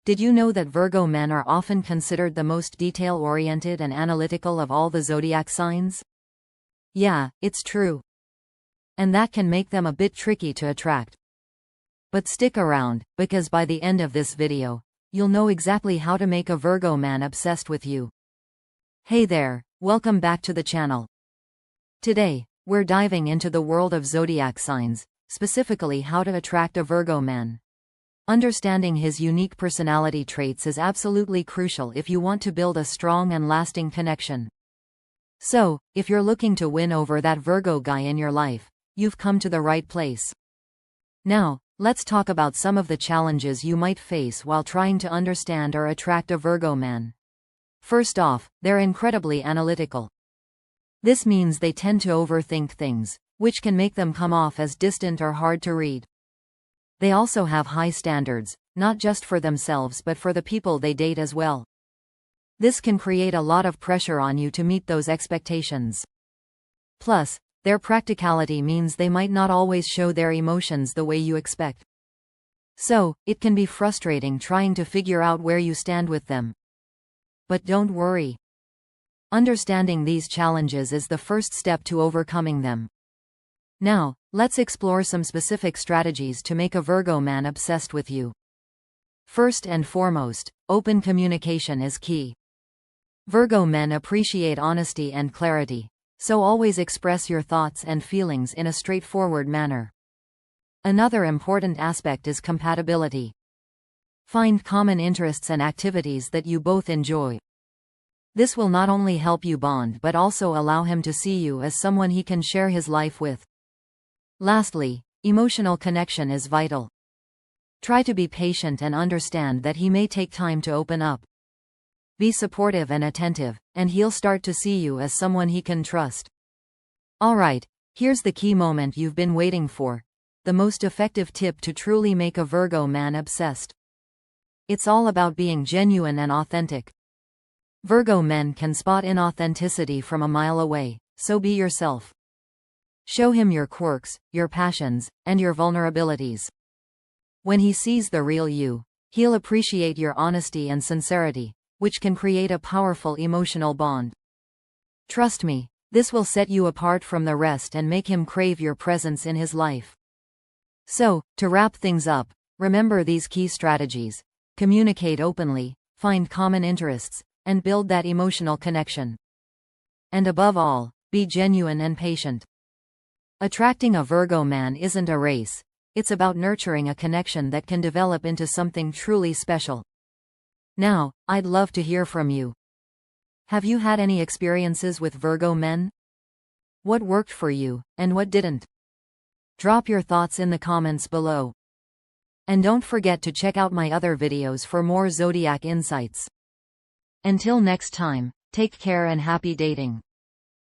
Did you know that Virgo men are often considered the most detail-oriented and analytical of all the zodiac signs? Yeah, it's true. And that can make them a bit tricky to attract. But stick around, because by the end of this video, you'll know exactly how to make a Virgo man obsessed with you. Hey there, welcome back to the channel. Today, we're diving into the world of zodiac signs, specifically how to attract a Virgo man. Understanding his unique personality traits is absolutely crucial if you want to build a strong and lasting connection. So, if you're looking to win over that Virgo guy in your life, you've come to the right place. Now, let's talk about some of the challenges you might face while trying to understand or attract a Virgo man. First off, they're incredibly analytical. This means they tend to overthink things, which can make them come off as distant or hard to read. They also have high standards, not just for themselves but for the people they date as well. This can create a lot of pressure on you to meet those expectations. Plus, their practicality means they might not always show their emotions the way you expect. So, it can be frustrating trying to figure out where you stand with them. But don't worry. Understanding these challenges is the first step to overcoming them. Now, let's explore some specific strategies to make a Virgo man obsessed with you. First and foremost, open communication is key. Virgo men appreciate honesty and clarity, so always express your thoughts and feelings in a straightforward manner. Another important aspect is compatibility. Find common interests and activities that you both enjoy. This will not only help you bond but also allow him to see you as someone he can share his life with. Lastly, emotional connection is vital. Try to be patient and understand that he may take time to open up. Be supportive and attentive, and he'll start to see you as someone he can trust. Alright, here's the key moment you've been waiting for, the most effective tip to truly make a Virgo man obsessed. It's all about being genuine and authentic. Virgo men can spot inauthenticity from a mile away, so be yourself. Show him your quirks, your passions, and your vulnerabilities. When he sees the real you, he'll appreciate your honesty and sincerity, which can create a powerful emotional bond. Trust me, this will set you apart from the rest and make him crave your presence in his life. So, to wrap things up, remember these key strategies: communicate openly, find common interests, and build that emotional connection. And above all, be genuine and patient. Attracting a Virgo man isn't a race, it's about nurturing a connection that can develop into something truly special. Now, I'd love to hear from you. Have you had any experiences with Virgo men? What worked for you, and what didn't? Drop your thoughts in the comments below. And don't forget to check out my other videos for more zodiac insights. Until next time, take care and happy dating.